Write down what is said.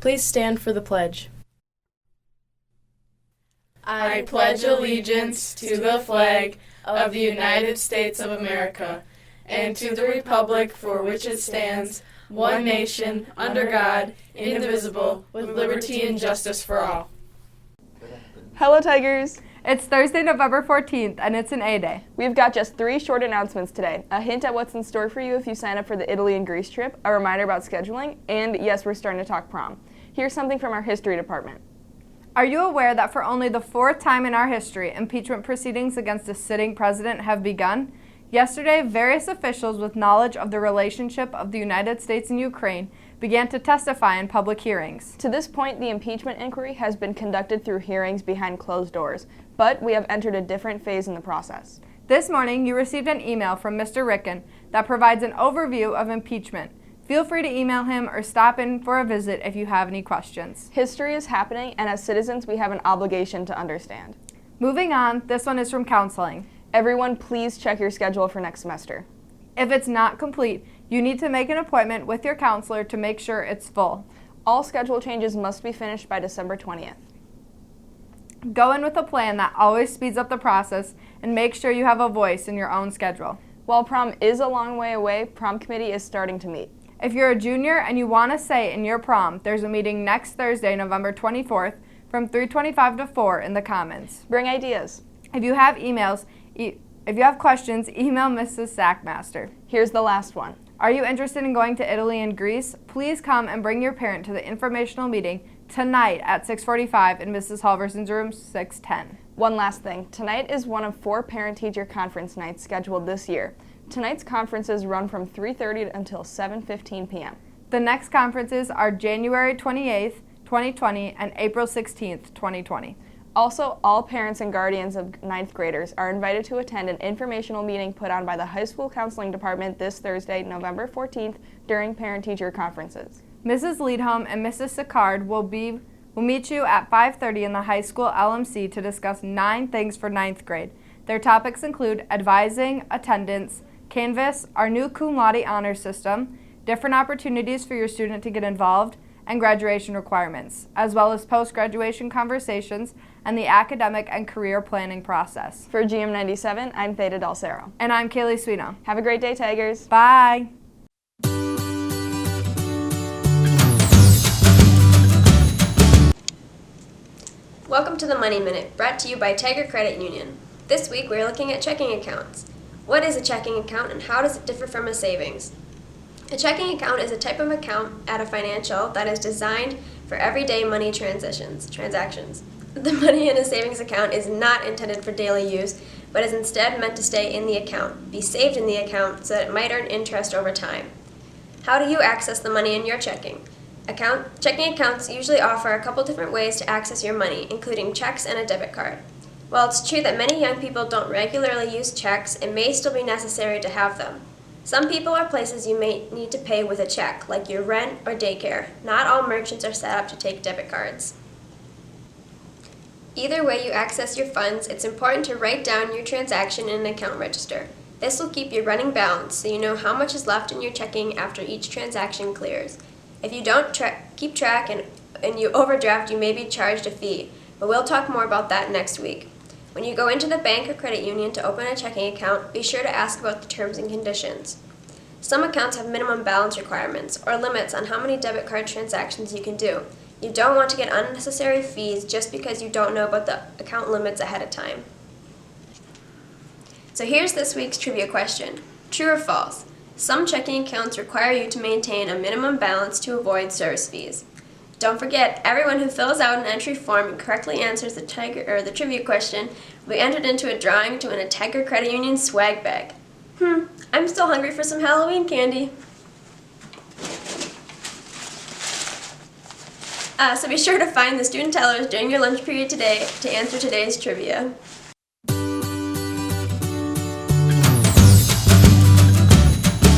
Please stand for the pledge. I pledge allegiance to the flag of the United States of America and to the republic for which it stands, one nation, under God, indivisible, with liberty and justice for all. Hello, Tigers! It's Thursday, November 14th, and it's an A-Day. We've got just 3 short announcements today. A hint at what's in store for you if you sign up for the Italy and Greece trip, a reminder about scheduling, and yes, we're starting to talk prom. Here's something from our history department. Are you aware that for only the 4th time in our history, impeachment proceedings against a sitting president have begun? Yesterday, various officials with knowledge of the relationship of the United States and Ukraine began to testify in public hearings. To this point, the impeachment inquiry has been conducted through hearings behind closed doors, but we have entered a different phase in the process. This morning, you received an email from Mr. Ricken that provides an overview of impeachment. Feel free to email him or stop in for a visit if you have any questions. History is happening, and as citizens, we have an obligation to understand. Moving on, this one is from counseling. Everyone, please check your schedule for next semester. If it's not complete, you need to make an appointment with your counselor to make sure it's full. All schedule changes must be finished by December 20th. Go in with a plan that always speeds up the process and make sure you have a voice in your own schedule. While prom is a long way away, prom committee is starting to meet. If you're a junior and you want to say in your prom, there's a meeting next Thursday, November 24th from 3:25 to 4 in the Commons. Bring ideas. If you have questions, email Mrs. Sackmaster. Here's the last one. Are you interested in going to Italy and Greece? Please come and bring your parent to the informational meeting tonight at 6:45 in Mrs. Halverson's room 610. One last thing. Tonight is one of 4 parent-teacher conference nights scheduled this year. Tonight's conferences run from 3:30 until 7:15 p.m. The next conferences are January 28th, 2020 and April 16th, 2020. Also, all parents and guardians of 9th graders are invited to attend an informational meeting put on by the high school counseling department this Thursday, November 14th, during parent-teacher conferences. Mrs. Leadham and Mrs. Sicard will meet you at 5:30 in the high school LMC to discuss 9 things for 9th grade. Their topics include advising, attendance, Canvas, our new cum laude honor system, different opportunities for your student to get involved, and graduation requirements, as well as post-graduation conversations and the academic and career planning process. For GM97, I'm Theta Del Cerro. And I'm Kaylee Swino. Have a great day, Tigers. Bye. Welcome to the Money Minute, brought to you by Tiger Credit Union. This week we're looking at checking accounts. What is a checking account and how does it differ from a savings? A checking account is a type of account at a financial that is designed for everyday money transactions. The money in a savings account is not intended for daily use, but is instead meant to stay in the account, be saved in the account so that it might earn interest over time. How do you access the money in your checking account? Checking accounts usually offer a couple different ways to access your money, including checks and a debit card. While it's true that many young people don't regularly use checks, it may still be necessary to have them. Some people or places you may need to pay with a check, like your rent or daycare. Not all merchants are set up to take debit cards. Either way you access your funds, it's important to write down your transaction in an account register. This will keep your running balance so you know how much is left in your checking after each transaction clears. If you don't keep track and you overdraft, you may be charged a fee, but we'll talk more about that next week. When you go into the bank or credit union to open a checking account, be sure to ask about the terms and conditions. Some accounts have minimum balance requirements or limits on how many debit card transactions you can do. You don't want to get unnecessary fees just because you don't know about the account limits ahead of time. So here's this week's trivia question. True or false? Some checking accounts require you to maintain a minimum balance to avoid service fees. Don't forget, everyone who fills out an entry form and correctly answers the trivia question will be entered into a drawing to win a Tiger Credit Union swag bag. I'm still hungry for some Halloween candy. So be sure to find the student tellers during your lunch period today to answer today's trivia.